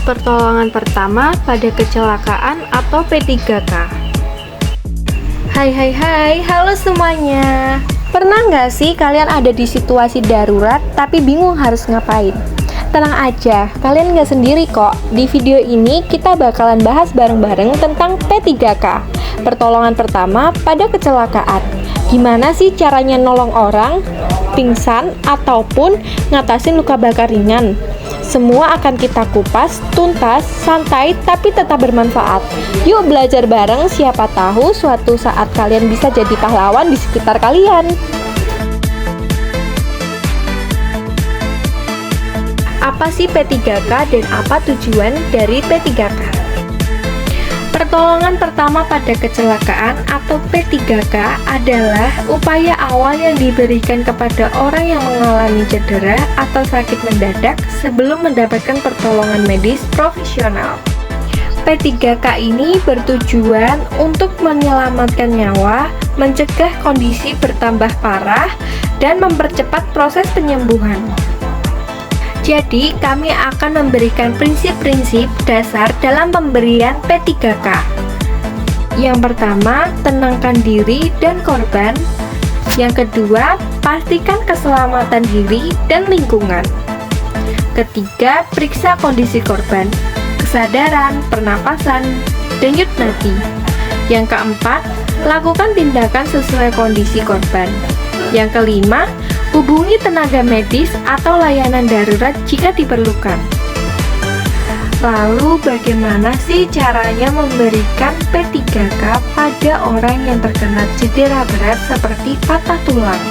Pertolongan pertama pada kecelakaan atau P3K. Hai, halo semuanya. Pernah nggak sih kalian ada di situasi darurat tapi bingung harus ngapain? Tenang aja, kalian nggak sendiri kok. Di video ini kita bakalan bahas bareng-bareng tentang P3K, pertolongan pertama pada kecelakaan. Gimana sih caranya nolong orang, pingsan, ataupun ngatasin luka bakar ringan? Semua akan kita kupas, tuntas, santai, tapi tetap bermanfaat. Yuk belajar bareng, siapa tahu suatu saat kalian bisa jadi pahlawan di sekitar kalian. Apa sih P3K dan apa tujuan dari P3K? Pertolongan pertama pada kecelakaan atau P3K adalah upaya awal yang diberikan kepada orang yang mengalami cedera atau sakit mendadak sebelum mendapatkan pertolongan medis profesional. P3K ini bertujuan untuk menyelamatkan nyawa, mencegah kondisi bertambah parah, dan mempercepat proses penyembuhan. Jadi, kami akan memberikan prinsip-prinsip dasar dalam pemberian P3K. Yang pertama, tenangkan diri dan korban. Yang kedua, pastikan keselamatan diri dan lingkungan. Ketiga, periksa kondisi korban, kesadaran, pernapasan, denyut nadi. Yang keempat, lakukan tindakan sesuai kondisi korban. Yang kelima, hubungi tenaga medis atau layanan darurat jika diperlukan. Lalu bagaimana sih caranya memberikan P3K pada orang yang terkena cedera berat seperti patah tulang?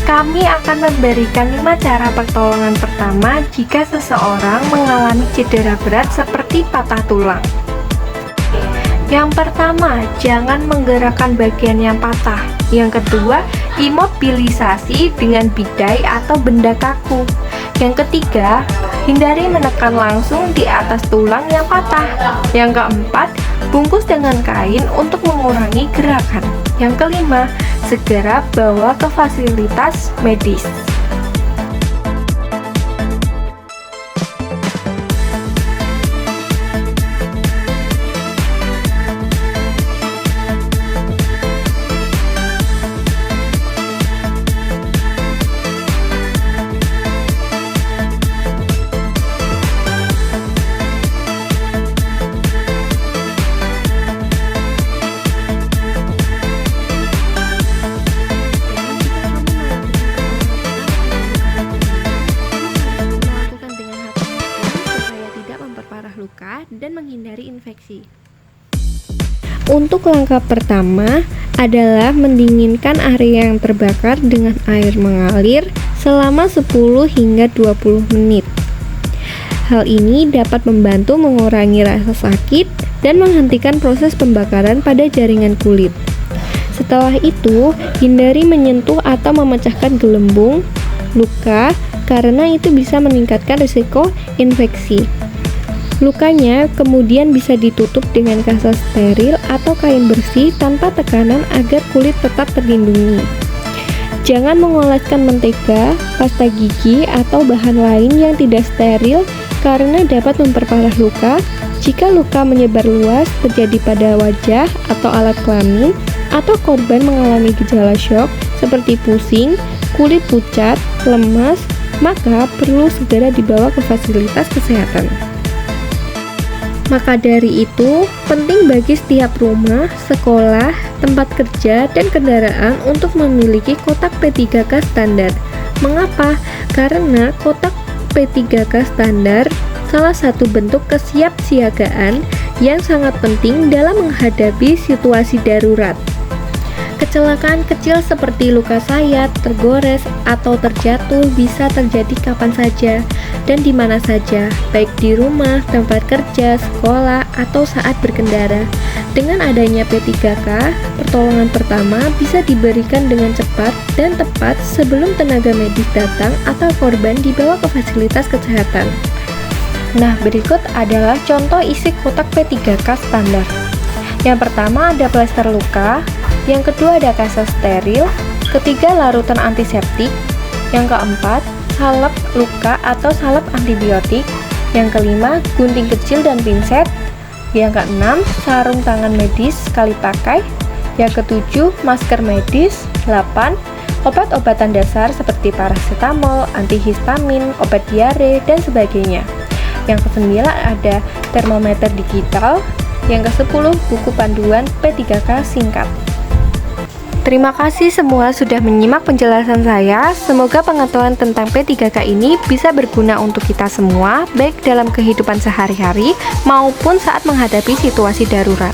Kami akan memberikan 5 cara pertolongan pertama jika seseorang mengalami cedera berat seperti patah tulang. Yang pertama, jangan menggerakkan bagian yang patah. Yang kedua, imobilisasi dengan bidai atau benda kaku. Yang ketiga, hindari menekan langsung di atas tulang yang patah. Yang keempat, bungkus dengan kain untuk mengurangi gerakan. Yang kelima, segera bawa ke fasilitas medis. Luka dan menghindari infeksi. Untuk langkah pertama adalah mendinginkan area yang terbakar dengan air mengalir selama 10 hingga 20 menit. Hal ini dapat membantu mengurangi rasa sakit dan menghentikan proses pembakaran pada jaringan kulit. Setelah itu, hindari menyentuh atau memecahkan gelembung, luka, karena itu bisa meningkatkan risiko infeksi. Lukanya kemudian bisa ditutup dengan kasa steril atau kain bersih tanpa tekanan agar kulit tetap terlindungi. Jangan mengoleskan mentega, pasta gigi, atau bahan lain yang tidak steril karena dapat memperparah luka. Jika luka menyebar luas terjadi pada wajah atau alat kelamin, atau korban mengalami gejala syok seperti pusing, kulit pucat, lemas, maka perlu segera dibawa ke fasilitas kesehatan. Maka dari itu, penting bagi setiap rumah, sekolah, tempat kerja, dan kendaraan untuk memiliki kotak P3K standar. Mengapa? Karena kotak P3K standar salah satu bentuk kesiapsiagaan yang sangat penting dalam menghadapi situasi darurat. Kecelakaan kecil seperti luka sayat, tergores, atau terjatuh bisa terjadi kapan saja dan di mana saja, baik di rumah, tempat kerja, sekolah, atau saat berkendara. Dengan adanya P3K, pertolongan pertama bisa diberikan dengan cepat dan tepat sebelum tenaga medis datang atau korban dibawa ke fasilitas kesehatan. Nah, berikut adalah contoh isi kotak P3K standar. Yang pertama ada plester luka, yang kedua ada kasa steril, ketiga larutan antiseptik, yang keempat salep luka atau salep antibiotik, Yang kelima, gunting kecil dan pinset. Yang keenam, sarung tangan medis sekali pakai. Yang ketujuh, masker medis. 8, obat-obatan dasar seperti paracetamol, antihistamin, obat diare, dan sebagainya. Yang kesembilan ada termometer digital. Yang ke-10, buku panduan P3K singkat. Terima kasih semua sudah menyimak penjelasan saya. Semoga pengetahuan tentang P3K ini bisa berguna untuk kita semua, baik dalam kehidupan sehari-hari maupun saat menghadapi situasi darurat.